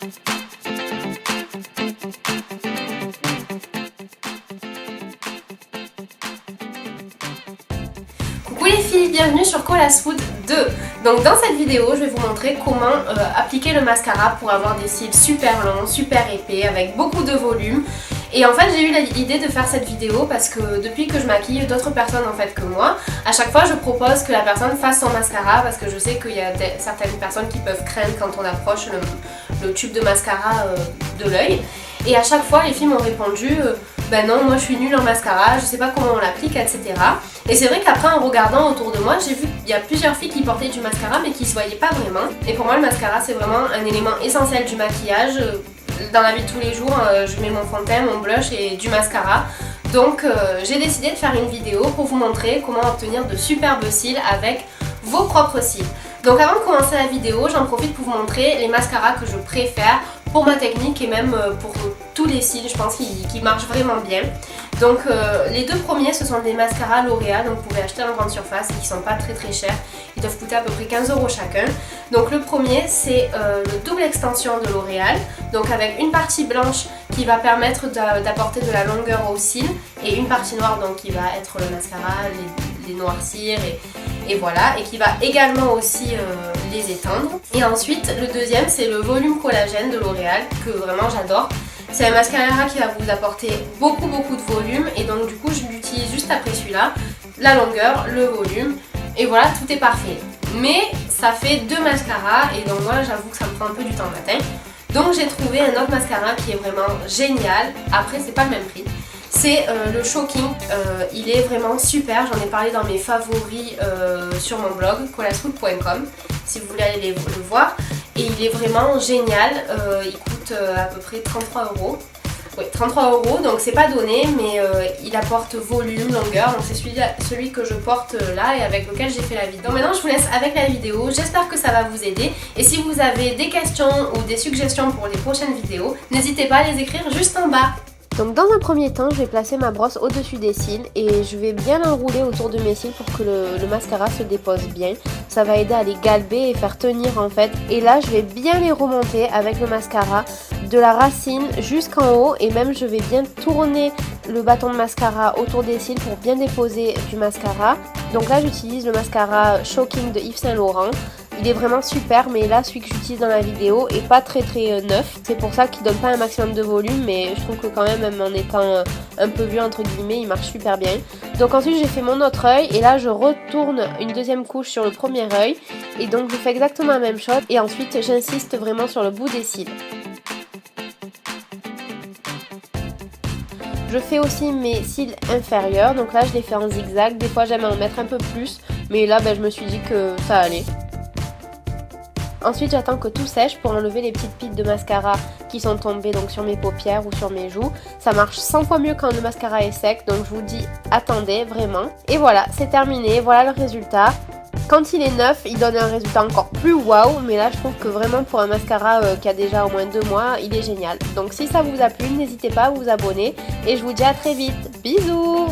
Coucou les filles, bienvenue sur Colasfoot 2. Donc dans cette vidéo, je vais vous montrer comment appliquer le mascara pour avoir des cils super longs, super épais, avec beaucoup de volume. Et en fait j'ai eu l'idée de faire cette vidéo parce que depuis que je maquille d'autres personnes en fait que moi, à chaque fois je propose que la personne fasse son mascara parce que je sais qu'il y a certaines personnes qui peuvent craindre quand on approche le tube de mascara de l'œil. Et à chaque fois les filles m'ont répondu ben non, moi je suis nulle en mascara, je sais pas comment on l'applique, etc. Et c'est vrai qu'après en regardant autour de moi, j'ai vu qu'il y a plusieurs filles qui portaient du mascara mais qui se voyaient pas vraiment. Et pour moi le mascara c'est vraiment un élément essentiel du maquillage. Dans la vie de tous les jours, je mets mon fond de teint, mon blush et du mascara. Donc j'ai décidé de faire une vidéo pour vous montrer comment obtenir de superbes cils avec vos propres cils. Donc avant de commencer la vidéo, j'en profite pour vous montrer les mascaras que je préfère pour ma technique et même pour tous les cils, je pense qu'ils marchent vraiment bien. Donc les deux premiers ce sont des mascaras L'Oréal, donc vous pouvez acheter en grande surface et qui sont pas très chers. Ils doivent coûter à peu près 15 € chacun. Donc le premier c'est le double extension de L'Oréal, donc avec une partie blanche qui va permettre d'apporter de la longueur aux cils et une partie noire donc qui va être le mascara, les noircir et voilà, et qui va également aussi les éteindre. Et ensuite le deuxième c'est le volume collagène de L'Oréal que vraiment j'adore. C'est un mascara qui va vous apporter beaucoup de volume et donc du coup je l'utilise juste après celui-là, la longueur, le volume et voilà, tout est parfait. Mais ça fait deux mascaras et donc moi j'avoue que ça me prend un peu du temps le matin. Donc j'ai trouvé un autre mascara qui est vraiment génial, après c'est pas le même prix. C'est le Shocking, il est vraiment super, j'en ai parlé dans mes favoris sur mon blog colasfoot.com si vous voulez aller le voir. Et il est vraiment génial, il coûte à peu près 33 €. Oui, 33 €, donc c'est pas donné, mais il apporte volume, longueur, donc c'est celui que je porte là et avec lequel j'ai fait la vidéo. Donc maintenant je vous laisse avec la vidéo, j'espère que ça va vous aider. Et si vous avez des questions ou des suggestions pour les prochaines vidéos, n'hésitez pas à les écrire juste en bas. Donc dans un premier temps, je vais placer ma brosse au-dessus des cils et je vais bien l'enrouler autour de mes cils pour que le mascara se dépose bien. Ça va aider à les galber et faire tenir en fait. Et là, je vais bien les remonter avec le mascara de la racine jusqu'en haut et même je vais bien tourner le bâton de mascara autour des cils pour bien déposer du mascara. Donc là, j'utilise le mascara Shocking de Yves Saint Laurent. Il est vraiment super, mais là celui que j'utilise dans la vidéo est pas très neuf. C'est pour ça qu'il donne pas un maximum de volume, mais je trouve que quand même en étant un peu vieux entre guillemets, il marche super bien. Donc ensuite j'ai fait mon autre œil et là je retourne une deuxième couche sur le premier œil. Et donc je fais exactement la même chose et ensuite j'insiste vraiment sur le bout des cils. Je fais aussi mes cils inférieurs, donc là je les fais en zigzag. Des fois j'aime en mettre un peu plus, mais là je me suis dit que ça allait. Ensuite j'attends que tout sèche pour enlever les petites piles de mascara qui sont tombées donc sur mes paupières ou sur mes joues. Ça marche 100 fois mieux quand le mascara est sec, donc je vous dis attendez vraiment. Et voilà, c'est terminé, voilà le résultat. Quand il est neuf, il donne un résultat encore plus waouh, mais là je trouve que vraiment pour un mascara qui a déjà au moins 2 mois, il est génial. Donc si ça vous a plu, n'hésitez pas à vous abonner et je vous dis à très vite. Bisous!